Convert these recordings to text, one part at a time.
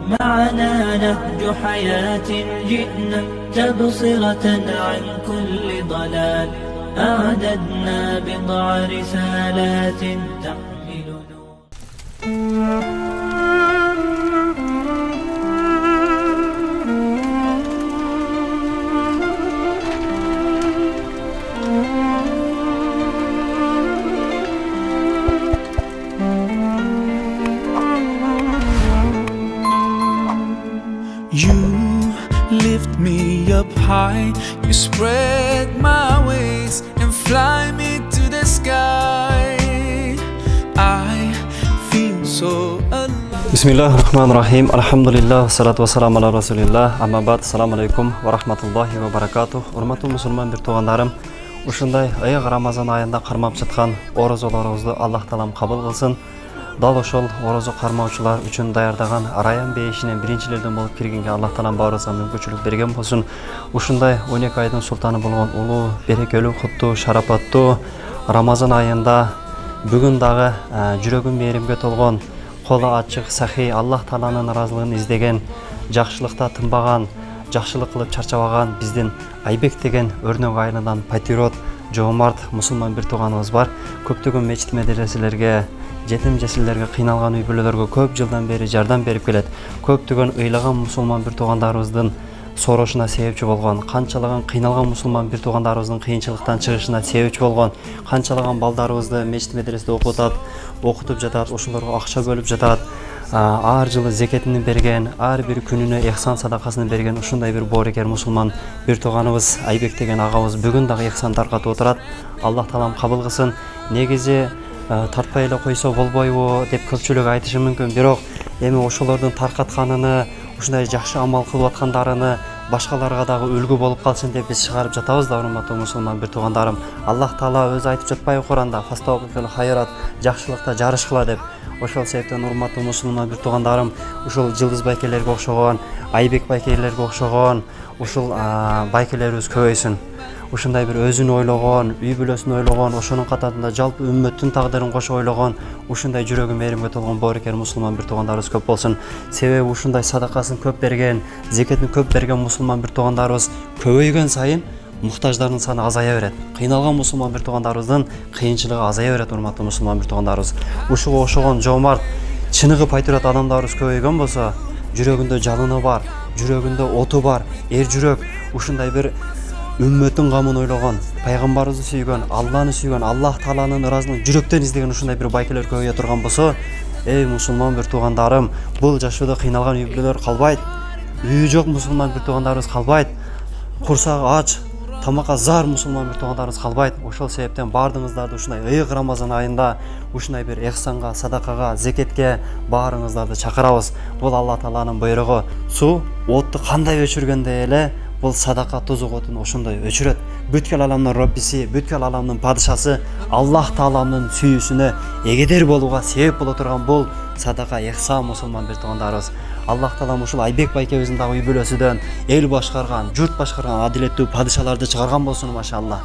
معنا نهج حياة جئنا تبصرة عن كل ضلال أعددنا بضع رسالات تحمل نور. You lift me up high, you spread my wings and fly me to the sky. I feel so alive. Bismillahirrahmanirrahim. Alhamdulillah, salatu wassalam ala rasulillah. Amma ba'd, assalamu alaikum wa rahmatullahi wa barakatuh. Урматтуу мусулман бир туугандарым, ушундай аяк Рамазан айында кармап жаткан орозолорубузду Аллах таалам кабыл кылсын. Дал ошол орозо кармаучулар үчүн даярдаган Раян бейишинен биринчилерден болуп киргенге Аллах таалам баарыбызга мүмкүнчүлүк берген болсун. Ушундай 12 айдын султаны болгон улуу, берекелүү, куттуу, шарапаттуу Рамазан айында бүгүн дагы жүрөгүн мээримге толгон, колу ачык, сахий, Аллах тааланын ыраазылыгын издеген, жакшылыкта тынбаган, жакшылык кылып чарчабаган биздин Айбек деген өрнөк айылынан патриот, жоомарт мусулман бир тууганыбыз бар. Көптөгөн мечит медреселерге, жетим жесирлерге, кыйналган үй бүлөлөргө көп жылдан бери жардам берип келет. Көптөгөн ыйлаган мусулман бир туугандарыбыздын сорошуна себепчи болгон, канчалаган кыйналган мусулман бир туугандарыбыздын кыйынчылыктан чыгышына себепчи болгон, канчалаган балдарыбызды мечит медреседе окутуп жатат, ошолорго акча бөлүп жатат. Ар жылы зекетин берген, ар бир күнүнө ихсан садакасын берген ушундай бир боорукер мусулман бир тууганыбыз Айбек деген агабыз бүгүн дагы ихсан таркатып отурат. Аллах таалам кабыл кылсын. Негизи тартпай эле койсо болбойбу деп көпчүлүк айтышы мүмкүн, бирок эми ошолордун таркатканын, ушундай жакшы амал кылып аткандарын башкаларга дагы үлгү болуп калсын деп биз чыгарып жатабыз да, урматтуу мусулман бир туугандарым. Аллах таала өзү айтып жатпайбы Куранда, фастабикул хайрат, жакшылыкта жарышкыла деп. Ошол себептен урматтуу мусулман бир туугандарым, ушул Жылдыз байкелерге окшогон, Айбек байкелерге окшогон ушул байкелерибиз көбөйсүн. Ушундай бир өзүн ойлогон, үй бүлөсүн ойлогон, ошонун катарында жалпы үммөттүн тагдырын кошо ойлогон, ушундай жүрөгү мээримге толгон боорукер мусулман бир туугандарыбыз көп болсун. Себеби ушундай садакасын көп берген, зекетин көп берген мусулман бир туугандарыбыз көбөйгөн сайын муктаждардын саны азая берет. Кыйналган мусулман бир туугандарыбыздын кыйынчылыгы азая берет, урматтуу мусулман бир туугандарыбыз. Ушуга окшогон жоомарт, чыныгы патриот адамдарыбыз көбөйгөн болсо, жүрөгүндө жалыны бар, жүрөгүндө оту бар, эр жүрөк, ушундай бир үммөттүн камын ойлогон, пайгамбарыбызды сүйгөн, Алланы сүйгөн, Аллах тааланын ыраазылыгын жүрөктөн издеген ушундай бир байкелер көбөйө турган болсо, эй мусулман бир туугандарым, бул жашоодо кыйналган үй бүлөлөр калбайт, үйү жок мусулман бир туугандарыбыз калбайт, курсагы ач, тамакка зар мусулман бир туугандарыбыз калбайт. Ошол себептен баардыгыңыздарды ушундай ыйык Рамазан айында ушундай бир ихсанга, садакага, зекетке баарыңыздарды чакырабыз. Бул Алла тааланын буйругу. Суу отту кандай өчүргөндө эле бул садака тозок отун ошондой өчүрөт. Бүткүл аламдын Роббиси, бүткүл аламдын падышасы Аллах тааланын сүйүүсүнө эгедер болууга себеп боло турган бул садака, ихсан мусулман бир туугандарыбыз. Аллах таалам ушул Айбек байкебиздин дагы үй бүлөсүдөн эл башкарган, журт башкарган адилеттүү падышаларды чыгарган болсун, машалла.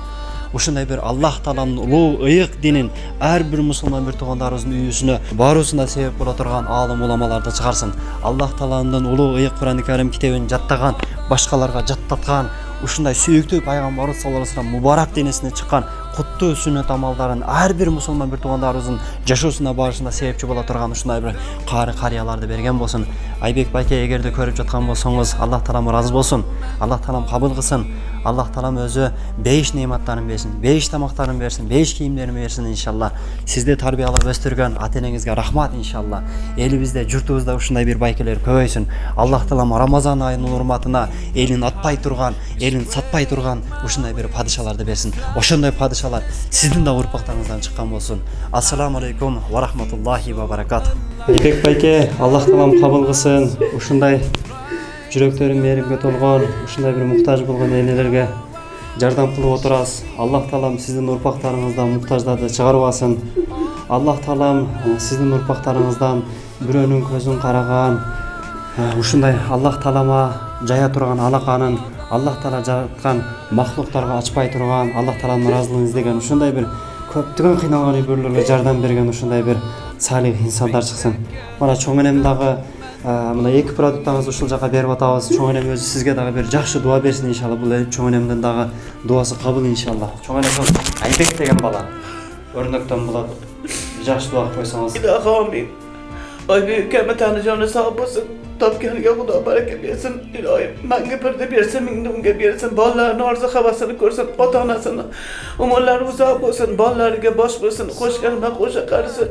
Ушундай бир Аллах тааланын улуу ыйык динин ар бир мусулман бир туугандарыбыздын үйүсүнө баруусуна себеп боло турган аалым уламаларды чыгарсын. Аллах тааланын улуу ыйык Кур'ан-ы Карим китебин жаттаган, башкаларга жаттаткан, ушундай сүйүктүү пайгамбарыбыз саллаллаху алейхи ва саллям мубарак денесине чыккан куттуу сүннөт амалдарын ар бир мусулман бир туугандарыбыздын жашоосуна барышына себепчи боло турган ушундай бир карыяларды берген болсун. Айбек байке, эгерде көрүп жаткан болсоңуз, Аллах таалам ыраазы болсун. Аллах таалам кабыл кылсын. Аллах таалам өзү бейиш нематтарын берсин, бейиш тамактарын берсин, бейиш кийимдерин берсин иншалла. Сизди тарбиялап өстүргөн ата энеңизге рахмат иншалла. Элибизде, журтубузда ушундай бир байкелер көбөйсүн. Аллах таалам Рамазан айынын урматына элин атпай турган, элин сатпай турган ушундай бир падышаларды берсин. Ошондой падышалар сиздин да урпактарыңыздан чыккан болсун. Ассаламу алейкум ва рахматуллахи ва баракатух. Айбек байке, Аллах таалам кабыл кылсын. Ушундай жүрөктөрү мээримге толгон, ушундай бир муктаж болгон энелерге жардам кылып отурасыз. Аллах таалам сиздин урпактарыңыздан муктаждарды чыгарбасын. Аллах таалам сиздин урпактарыңыздан бирөөнүн көзүн караган, ушундай Аллах таалама жая турган алаканын Аллах таала жараткан махлуктарга ачпай турган, Аллах тааланын ыраазылыгын издеген ушундай бир көптөгөн кыйналган үй бүлөлөргө жардам берген ушундай бир салих инсандар чыксын. Мына чоң энем дагы Мына эки продуктаңызды ушул жака берип атабыз. Чоң энем өзү сизге дагы бир жакшы дуа берсин иншалла. Бул чоң энемдин дагы дуасы кабыл иншалла. Чоң энем Айбек деген бала өрнөктөн болот. Жакшы дуа кылып койсоңуз. Amin. Aybi keme tanıcağını sağ olsun. Topkeniga Xudo baraka bersin. Iloyim menga birda bersin, mingda unga bersin. Bolalarning orzu havasini ko'rsin, ota-onasini umrlari uzoq bo'lsin, bolalariga bosh bo'lsin, qo'shganma qo'sha qarsin.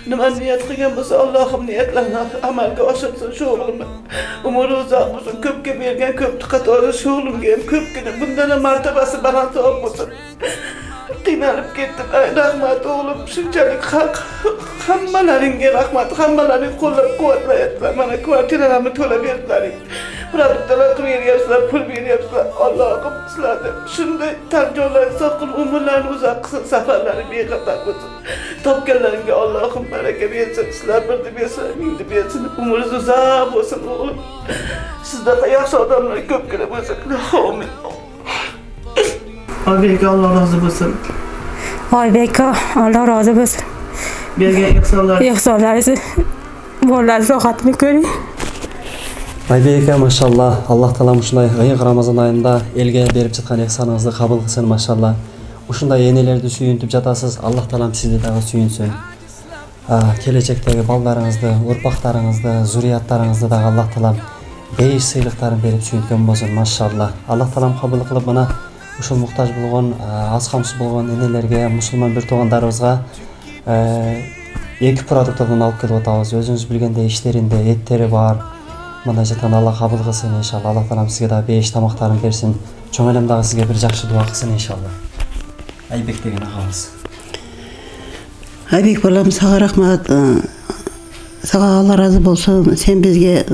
Nima niyat qilgan bo'lsa Allohim niyatlarini amalga oshirsin shu o'g'limni. Umri uzoq bo'lsin, ko'pga bergan ko'p qatori shu o'g'limga ham ko'pgina bundan martabasi balandroq bo'lsin. Qiynalib ketdim. Rahmat o'g'lim, shunchalik hammalaringga rahmat, hammalaring qo'llab-quvvatlayapsizlar. Mana kvartiralarni to'lab berdilaring. Produktlar qilib beryapsizlar, pul beryapsizlar. Allohim sizlarni shunday tarjonlar soqil umrlarni uzoq qilsin, safarlari bexatar bo'lsin. Topganlaringga Allohim baraka bersin. Sizlar birda bersin, mingda bersin. Umringiz uzoq bo'lsin o'g'lim. Sizlarga yaxshi odamlar ko'pgina bo'lsin. Amin. Aybek Allah razı olsun. Aybek Allah razı olsun. Bergen ihsanlarınızı bollar rohatini görün. Айбек машалла, Аллах таалам ушундай ыйык Рамазан айында элге берип жаткан ихсаныңызды кабыл кылсын машалла. Ушундай энелерди сүйүнтүп жатасыз. Аллах таалам сизди дагы сүйүнсүн. Келечектеги балдарыңызды, урпактарыңызды, зурияттарыңызды дагы Аллах таалам бейиш сыйлыктарын берип сүйүнткөн болсун машалла. Аллах таалам кабыл кылып мына ушул муктаж болгон, аз камсыз болгон энелерге, мусулман бир туугандарыбызга эки продуктардан алып келип атабыз. Өзүңүз билгендей иштеринде эттери бар. Мындай жаткан Аллах кабыл кылсын иншалла. Аллах таалам сизге дагы бейиш тамактарын берсин. Чоң элем дагы сизге бир жакшы дуа кылсын иншалла. Айбек деген агабыз. Айбек балам, сага рахмат. Сага Алла разы болсун. Сен бизге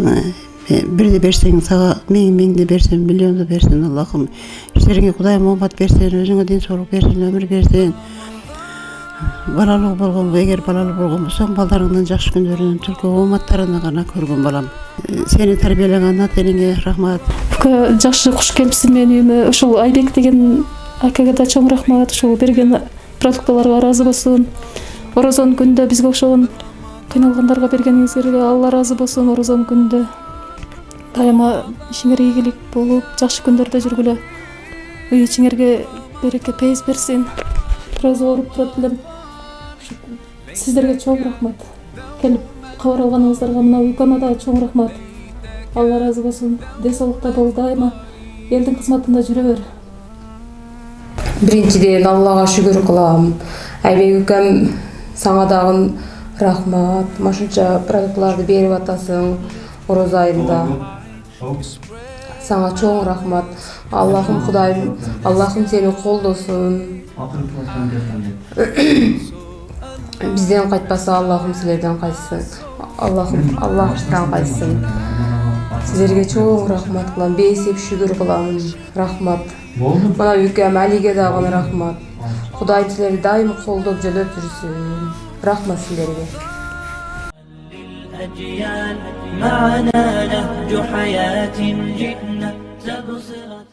бирди берсең, сага миңди берсин, миллионду берсин. Аллахым иштериңе Кудайым оомат берсин, өзүңө ден соолук берсин, өмүр берсин. Балалуу болгон, эгер балалуу болгон болсоң, балдарыңдын жакшы күндөрүнүн түлкү ооматтарын гана көргөн балам. Сени тарбиялаган ата-энеңе рахмат. Жакшы куш келипсиз менин үйүмө. Ушул Айбек деген акага да чоң рахмат. Ушул берген продукталарга разы болсун. Орозон күндө бизге окшогон кыйналгандарга бергениңизге Алла разы болсун. Орозон күндө дайыма ишиңер ийгилик болуп, жакшы күндөрдө жүргүлө. Үй ичиңерге береке пейиз берсин. Biraz ооруп турат элем. Сиздерге чоң рахмат. Келип кабар алганыңыздарга, мына укама да чоң рахмат. Алла разы болсун. Ден соолукта бол, дайыма элдин кызматында жүрө бер. Биринчиден Аллага шүгүр кылам. Айбек укам, сага дагы рахмат. Машынча продуктларды берип атасың Орозо айында. Сага чоң рахмат. Аллахым Кудайым, Аллахым сени колдосун. Бизден кайтпаса Аллахым силерден кайтсын. Аллахым Аллахтан кайтсын. Силерге чоң рахмат кылам, бейсеп шүгүр кылам. Рахмат. Мына укам Алиге дагы рахмат. Кудай силерди дайым колдоп жөлөп жүрсүн. Рахмат силерге. معنا نهج حياة جئنا تبصرة